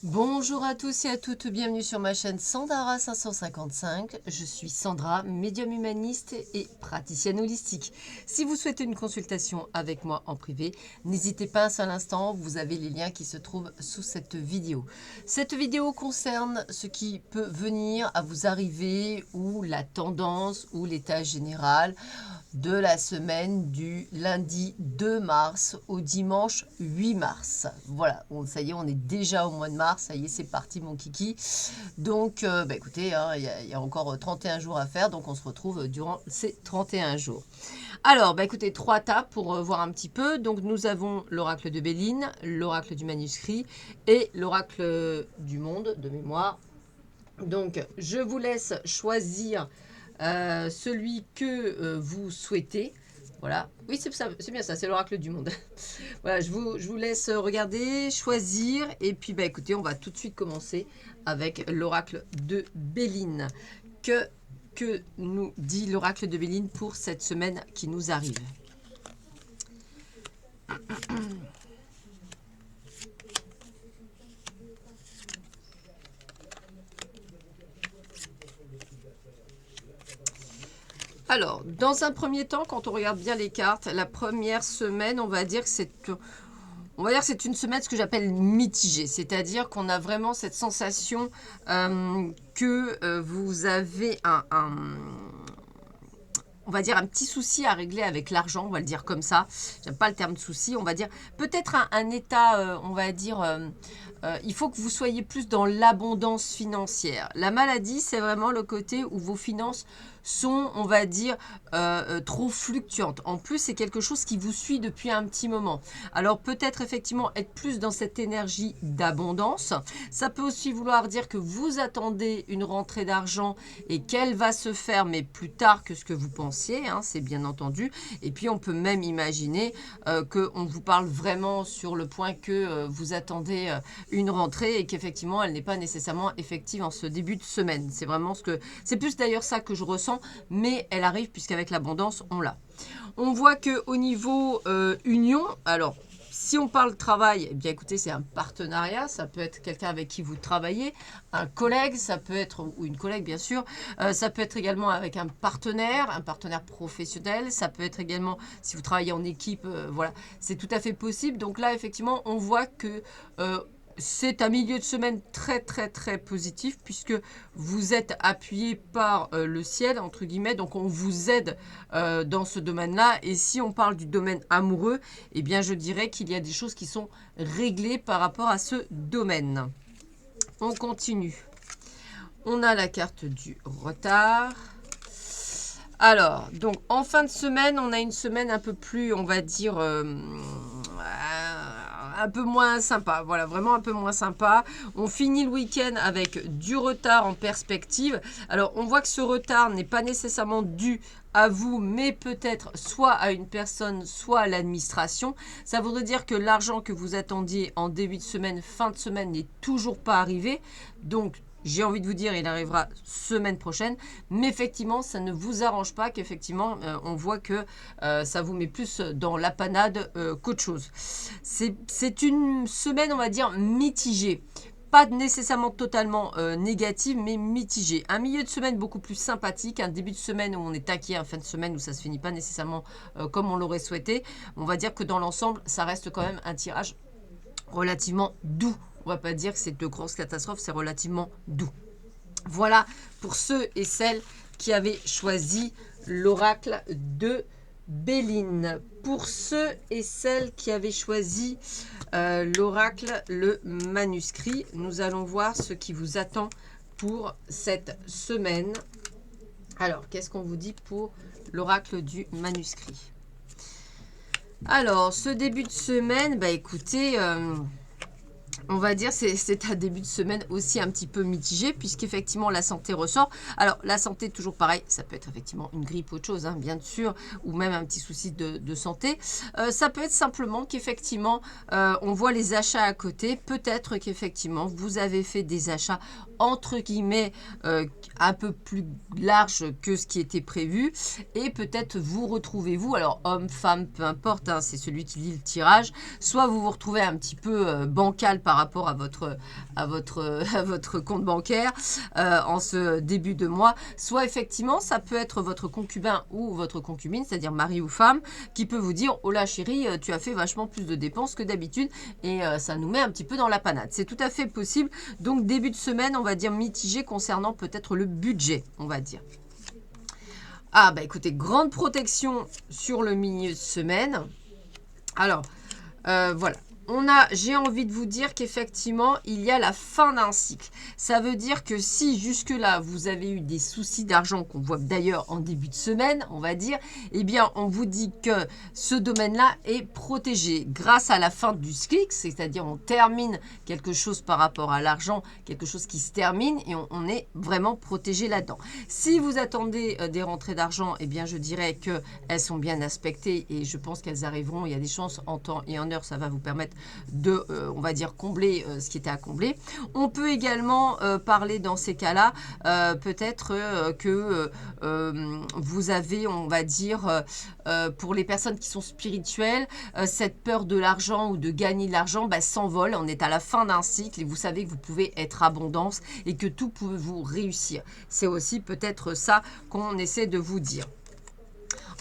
Bonjour à tous et à toutes, bienvenue sur ma chaîne Sandara 555. Je suis Sandra, médium humaniste et praticienne holistique. Si vous souhaitez une consultation avec moi en privé, n'hésitez pas un seul instant, vous avez les liens qui se trouvent sous cette vidéo. Cette vidéo concerne ce qui peut venir à vous arriver ou la tendance ou l'état général de la semaine du lundi 2 mars au dimanche 8 mars. Voilà, ça y est, on est déjà au mois de mars, ça y est, c'est parti mon kiki. Donc, écoutez, hein, il y a encore 31 jours à faire, donc on se retrouve durant ces 31 jours. Alors, écoutez, 3 tapes pour voir un petit peu. Donc, nous avons l'oracle de Béline, l'oracle du manuscrit et l'oracle du monde de mémoire. Donc, je vous laisse choisir celui que vous souhaitez. Voilà. Oui, c'est bien ça, c'est l'oracle du monde. Voilà, je vous laisse regarder, choisir. Et puis, écoutez, on va tout de suite commencer avec l'oracle de Béline. Que nous dit l'oracle de Béline pour cette semaine qui nous arrive? Alors, dans un premier temps, quand on regarde bien les cartes, la première semaine, on va dire que c'est une semaine ce que j'appelle mitigée, c'est-à-dire qu'on a vraiment cette sensation que vous avez on va dire un petit souci à régler avec l'argent, on va le dire comme ça. J'aime pas le terme de souci, on va dire peut-être un état, on va dire, il faut que vous soyez plus dans l'abondance financière. La maladie, c'est vraiment le côté où vos finances sont, on va dire, trop fluctuantes. En plus, c'est quelque chose qui vous suit depuis un petit moment. Alors peut-être effectivement être plus dans cette énergie d'abondance. Ça peut aussi vouloir dire que vous attendez une rentrée d'argent et qu'elle va se faire, mais plus tard que ce que vous pensiez, hein, c'est bien entendu. Et puis on peut même imaginer qu'on vous parle vraiment sur le point que vous attendez une rentrée et qu'effectivement elle n'est pas nécessairement effective en ce début de semaine. C'est vraiment c'est plus d'ailleurs ça que je ressens, mais elle arrive puisqu'avec l'abondance on l'a. On voit que au niveau union, alors si on parle travail, eh bien écoutez, c'est un partenariat, ça peut être quelqu'un avec qui vous travaillez, un collègue, ça peut être, ou une collègue bien sûr, ça peut être également avec un partenaire professionnel, ça peut être également, si vous travaillez en équipe, voilà, c'est tout à fait possible. Donc là, effectivement, on voit que c'est un milieu de semaine très très très positif puisque vous êtes appuyé par le ciel entre guillemets, donc on vous aide dans ce domaine-là. Et si on parle du domaine amoureux, eh bien je dirais qu'il y a des choses qui sont réglées par rapport à ce domaine. On continue. On a la carte du retard. Alors, donc en fin de semaine, on a une semaine un peu plus, on va dire, un peu moins sympa. Voilà, vraiment un peu moins sympa. On finit le week-end avec du retard en perspective. Alors, on voit que ce retard n'est pas nécessairement dû à vous, mais peut-être soit à une personne, soit à l'administration. Ça voudrait dire que l'argent que vous attendiez en début de semaine, fin de semaine, n'est toujours pas arrivé. Donc, j'ai envie de vous dire, il arrivera semaine prochaine. Mais effectivement, ça ne vous arrange pas qu'effectivement, on voit que ça vous met plus dans la panade qu'autre chose. C'est une semaine, on va dire, mitigée. Pas nécessairement totalement négative, mais mitigée. Un milieu de semaine beaucoup plus sympathique, un début de semaine où on est taqué, un fin de semaine où ça se finit pas nécessairement comme on l'aurait souhaité. On va dire que dans l'ensemble, ça reste quand même un tirage relativement doux. On va pas dire que c'est de grosses catastrophes, c'est relativement doux. Voilà pour ceux et celles qui avaient choisi l'oracle de Béline. Pour ceux et celles qui avaient choisi l'oracle, le manuscrit, nous allons voir ce qui vous attend pour cette semaine. Alors, qu'est-ce qu'on vous dit pour l'oracle du manuscrit? Alors, ce début de semaine, écoutez, on va dire c'est un début de semaine aussi un petit peu mitigé puisqu'effectivement la santé ressort. Alors la santé toujours pareil, ça peut être effectivement une grippe ou autre chose, hein, bien sûr, ou même un petit souci de santé. Ça peut être simplement qu'effectivement on voit les achats à côté. Peut-être qu'effectivement vous avez fait des achats entre guillemets un peu plus large que ce qui était prévu et peut-être vous retrouvez-vous, alors homme, femme, peu importe, hein, c'est celui qui lit le tirage, soit vous vous retrouvez un petit peu bancal par rapport à à votre compte bancaire en ce début de mois, soit effectivement ça peut être votre concubin ou votre concubine, c'est-à-dire mari ou femme, qui peut vous dire oh là chérie, tu as fait vachement plus de dépenses que d'habitude et ça nous met un petit peu dans la panade. C'est tout à fait possible. Donc début de semaine, on va dire mitigé concernant peut-être le budget, on va dire. Ah bah écoutez, grande protection sur le milieu de semaine. Alors, voilà. J'ai envie de vous dire qu'effectivement, il y a la fin d'un cycle. Ça veut dire que si jusque-là, vous avez eu des soucis d'argent, qu'on voit d'ailleurs en début de semaine, on va dire, eh bien, on vous dit que ce domaine-là est protégé grâce à la fin du cycle, c'est-à-dire on termine quelque chose par rapport à l'argent, quelque chose qui se termine et on est vraiment protégé là-dedans. Si vous attendez des rentrées d'argent, eh bien, je dirais qu'elles sont bien aspectées et je pense qu'elles arriveront. Il y a des chances en temps et en heure, ça va vous permettre de, on va dire, combler ce qui était à combler. On peut également parler dans ces cas-là, peut-être que vous avez, on va dire, pour les personnes qui sont spirituelles, cette peur de l'argent ou de gagner de l'argent s'envole. On est à la fin d'un cycle et vous savez que vous pouvez être abondance et que tout peut vous réussir. C'est aussi peut-être ça qu'on essaie de vous dire.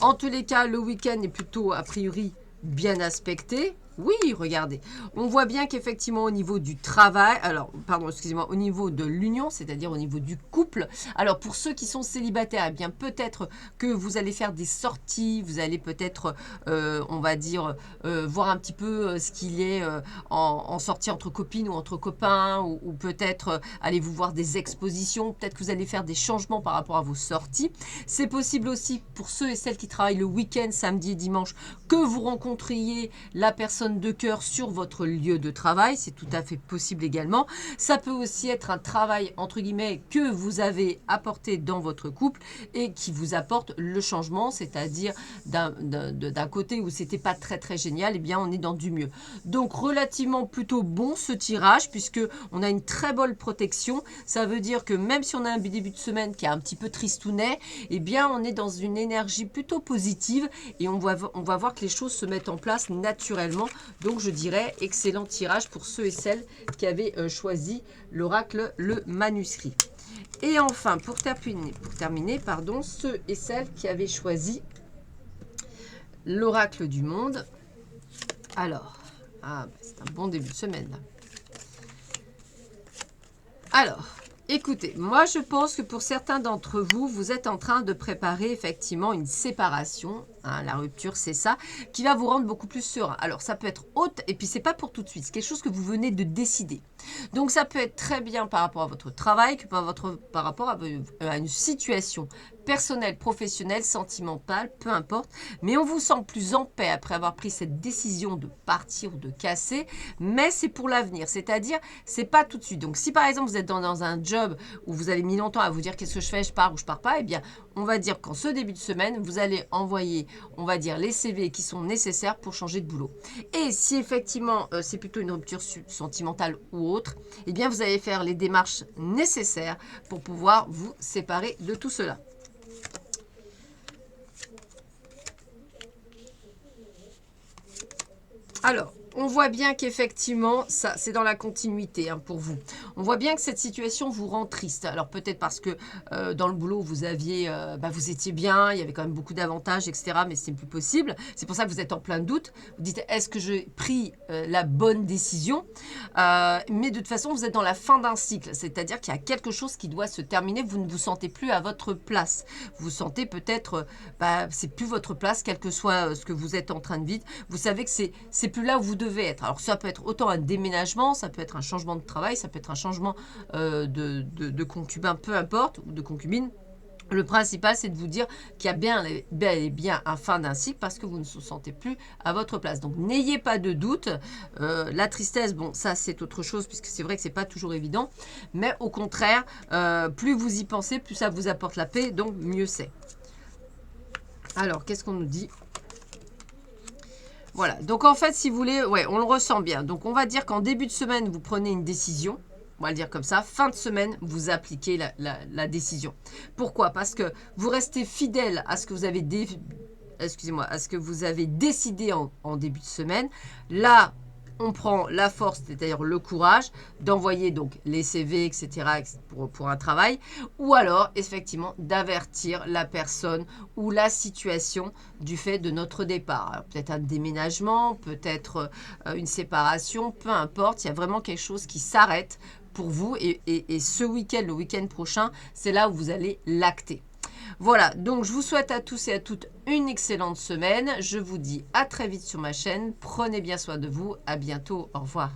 En tous les cas, le week-end est plutôt, a priori, bien aspecté. Oui, regardez, on voit bien qu'effectivement au niveau du travail, alors, pardon, excusez-moi, au niveau de l'union, c'est-à-dire au niveau du couple, alors pour ceux qui sont célibataires, eh bien peut-être que vous allez faire des sorties, vous allez peut-être, on va dire, voir un petit peu ce qu'il est en sortie entre copines ou entre copains, ou peut-être allez vous voir des expositions, peut-être que vous allez faire des changements par rapport à vos sorties. C'est possible aussi pour ceux et celles qui travaillent le week-end, samedi et dimanche, que vous rencontriez la personne de cœur sur votre lieu de travail, c'est tout à fait possible également. Ça peut aussi être un travail entre guillemets que vous avez apporté dans votre couple et qui vous apporte le changement, c'est-à-dire d'un côté où c'était pas très génial, eh bien on est dans du mieux. Donc relativement plutôt bon ce tirage puisque on a une très bonne protection. Ça veut dire que même si on a un début de semaine qui est un petit peu tristounet, eh bien on est dans une énergie plutôt positive et on va voir que les choses se mettent en place naturellement. Donc, je dirais excellent tirage pour ceux et celles qui avaient choisi l'oracle, le manuscrit. Et enfin, pour terminer, pardon, ceux et celles qui avaient choisi l'oracle du monde. Alors, c'est un bon début de semaine là. Alors, écoutez, moi je pense que pour certains d'entre vous, vous êtes en train de préparer effectivement une séparation. Hein, la rupture, c'est ça, qui va vous rendre beaucoup plus serein. Alors, ça peut être haute, et puis c'est pas pour tout de suite. C'est quelque chose que vous venez de décider. Donc, ça peut être très bien par rapport à votre travail, que par rapport à une situation personnelle, professionnelle, sentimentale, peu importe. Mais on vous sent plus en paix après avoir pris cette décision de partir ou de casser. Mais c'est pour l'avenir, c'est-à-dire, c'est pas tout de suite. Donc, si par exemple, vous êtes dans un job où vous avez mis longtemps à vous dire qu'est-ce que je fais, je pars ou je pars pas, eh bien, on va dire qu'en ce début de semaine, vous allez envoyer, on va dire, les CV qui sont nécessaires pour changer de boulot. Et si effectivement, c'est plutôt une rupture sentimentale ou autre, eh bien, vous allez faire les démarches nécessaires pour pouvoir vous séparer de tout cela. Alors, on voit bien qu'effectivement, ça, c'est dans la continuité pour vous. On voit bien que cette situation vous rend triste. Alors peut-être parce que dans le boulot, vous aviez, vous étiez bien, il y avait quand même beaucoup d'avantages, etc. Mais c'est plus possible. C'est pour ça que vous êtes en plein doute. Vous dites, est-ce que j'ai pris la bonne décision? Mais de toute façon, vous êtes dans la fin d'un cycle. C'est-à-dire qu'il y a quelque chose qui doit se terminer. Vous ne vous sentez plus à votre place. Vous vous sentez peut-être, c'est plus votre place, quel que soit ce que vous êtes en train de vivre. Vous savez que c'est plus là où vous devez être. Alors ça peut être autant un déménagement, ça peut être un changement de travail, ça peut être un changement de concubin, peu importe, ou de concubine. Le principal, c'est de vous dire qu'il y a bel et bien un fin d'un cycle parce que vous ne vous sentez plus à votre place. Donc, n'ayez pas de doute. La tristesse, bon, ça, c'est autre chose puisque c'est vrai que c'est pas toujours évident. Mais au contraire, plus vous y pensez, plus ça vous apporte la paix, donc mieux c'est. Alors, qu'est-ce qu'on nous dit ? Voilà, donc en fait, si vous voulez, ouais, on le ressent bien. Donc, on va dire qu'en début de semaine, vous prenez une décision. On va le dire comme ça, fin de semaine, vous appliquez la décision. Pourquoi? Parce que vous restez fidèle à ce que vous avez à ce que vous avez décidé en début de semaine. Là, on prend la force, c'est-à-dire le courage, d'envoyer donc les CV, etc. pour un travail, ou alors, effectivement, d'avertir la personne ou la situation du fait de notre départ. Peut-être un déménagement, peut-être une séparation, peu importe, il y a vraiment quelque chose qui s'arrête pour vous, et ce week-end, le week-end prochain, c'est là où vous allez l'acter. Voilà, donc je vous souhaite à tous et à toutes une excellente semaine. Je vous dis à très vite sur ma chaîne. Prenez bien soin de vous. À bientôt. Au revoir.